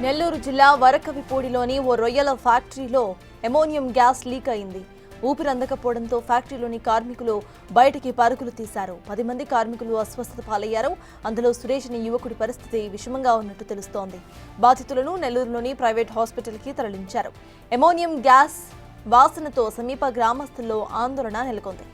నెల్లూరు జిల్లా వరకవిపూడిలోని ఓ రొయ్యల ఫ్యాక్టరీలో అమోనియం గ్యాస్ లీక్ అయింది. ఊపిరందకపోవడంతో ఫ్యాక్టరీలోని కార్మికులు బయటికి పరుగులు తీశారు. 10 మంది కార్మికులు అస్వస్థత పాలయ్యారు. అందులో సురేష్ అనే యువకుడి పరిస్థితి విషమంగా ఉన్నట్టు తెలుస్తోంది. బాధితులను నెల్లూరులోని ప్రైవేట్ హాస్పిటల్కి తరలించారు. అమోనియం గ్యాస్ వాసనతో సమీప గ్రామస్తుల్లో ఆందోళన నెలకొంది.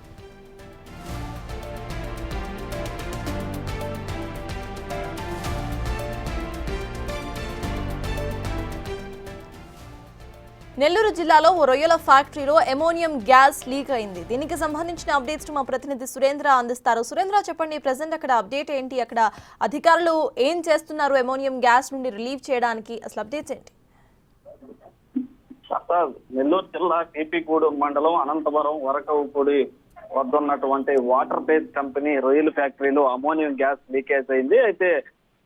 నెల్లూరు జిల్లాలో ఓ రొయ్యల ఫ్యాక్టరీలో అమోనియం గ్యాస్ లీక్ అయింది. దీనికి సంబంధించిన అప్డేట్స్ మా ప్రతినిధి సురేంద్ర అందిస్తారు. సురేంద్ర, చెప్పండి, ప్రెసెంట్ అక్కడ అప్డేట్ ఏంటి? అక్కడ అధికారులు ఏం చేస్తున్నారు అమోనియం గ్యాస్ నుండి రిలీవ్ చేయడానికి? అసలు అప్డేట్స్ ఏంటి? నెల్లూరు జిల్లా కేపీగూడు మండలం అనంతపురం వరకవుపూడి వద్ద ఉన్నటువంటి వాటర్ బేస్ కంపెనీ రొయ్యల ఫ్యాక్టరీలో అమోనియం గ్యాస్ లీకేజ్ అయింది. అయితే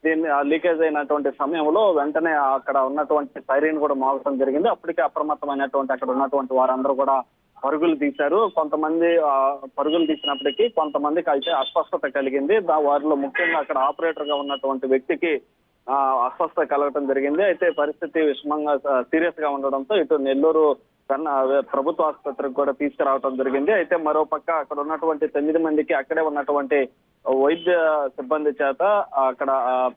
దీన్ని లీకేజ్ అయినటువంటి సమయంలో వెంటనే అక్కడ ఉన్నటువంటి సైరన్ కూడా మోగటం జరిగింది. అప్పటికే అప్రమత్తమైనటువంటి అక్కడ ఉన్నటువంటి వారందరూ కూడా పరుగులు తీశారు. కొంతమంది పరుగులు తీసినప్పటికీ కొంతమందికి అయితే అస్వస్థత కలిగింది. వారిలో ముఖ్యంగా అక్కడ ఆపరేటర్ గా ఉన్నటువంటి వ్యక్తికి అస్వస్థత కలగటం జరిగింది. అయితే పరిస్థితి విషమంగా సీరియస్ గా ఉండడంతో ఇటు నెల్లూరు ప్రభుత్వ ఆసుపత్రికి కూడా తీసుకురావడం జరిగింది. అయితే మరోపక్క అక్కడ ఉన్నటువంటి 9 మందికి అక్కడే ఉన్నటువంటి వైద్య సిబ్బంది చేత అక్కడ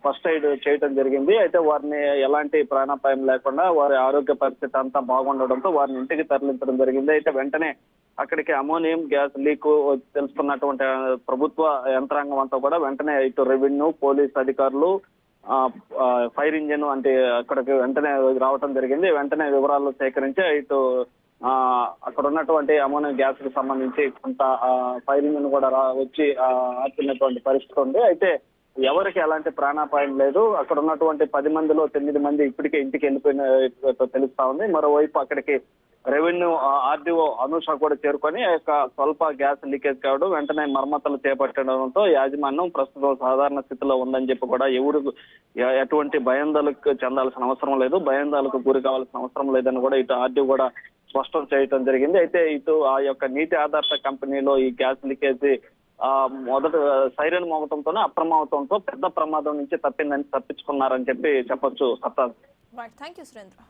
ఫస్ట్ ఎయిడ్ చేయడం జరిగింది. అయితే వారిని ఎలాంటి ప్రాణాపాయం లేకుండా వారి ఆరోగ్య పరిస్థితి అంతా బాగుండడంతో వారిని ఇంటికి తరలించడం జరిగింది. అయితే వెంటనే అక్కడికి అమోనియం గ్యాస్ లీక్ తెలుసుకున్నటువంటి ప్రభుత్వ యంత్రాంగం అంతా కూడా వెంటనే ఇటు రెవెన్యూ, పోలీస్ అధికారులు, ఫైర్ ఇంజిన్ అంటే అక్కడికి వెంటనే రావటం జరిగింది. వెంటనే వివరాలు సేకరించి ఇటు అక్కడ ఉన్నటువంటి అమోనియం గ్యాస్ కి సంబంధించి కొంత ఫైర్ ఇంజిన్ కూడా వచ్చి ఆపినటువంటి పరిస్థితి ఉంది. అయితే ఎవరికి ఎలాంటి ప్రాణాపాయం లేదు. అక్కడ ఉన్నటువంటి 10 మందిలో 9 మంది ఇప్పటికే ఇంటికి వెళ్ళిపోయిన తెలుస్తా ఉంది. మరోవైపు అక్కడికి రెవెన్యూ ఆర్డీఓ అనూష కూడా చేరుకొని స్వల్ప గ్యాస్ లీకేజ్ కావడం వెంటనే మరమ్మతులు చేపట్టడంతో యాజమాన్యం ప్రస్తుతం సాధారణ స్థితిలో ఉందని చెప్పి కూడా ఎవరు ఎటువంటి భయాందోళనకు చెందాల్సిన అవసరం లేదు, భయాందోళనకు గురి కావాల్సిన అవసరం లేదని కూడా ఇటు ఆర్డీఓ కూడా స్పష్టం చేయడం జరిగింది. అయితే ఇటు ఆ యొక్క నీటి ఆధారిత కంపెనీలో ఈ గ్యాస్ లీకేజ్ మొదట సైరన్ మోగటంతోనే అప్రమత్తంతో పెద్ద ప్రమాదం నుంచి తప్పించుకున్నారని చెప్పి చెప్పొచ్చు. Thank you Surendra.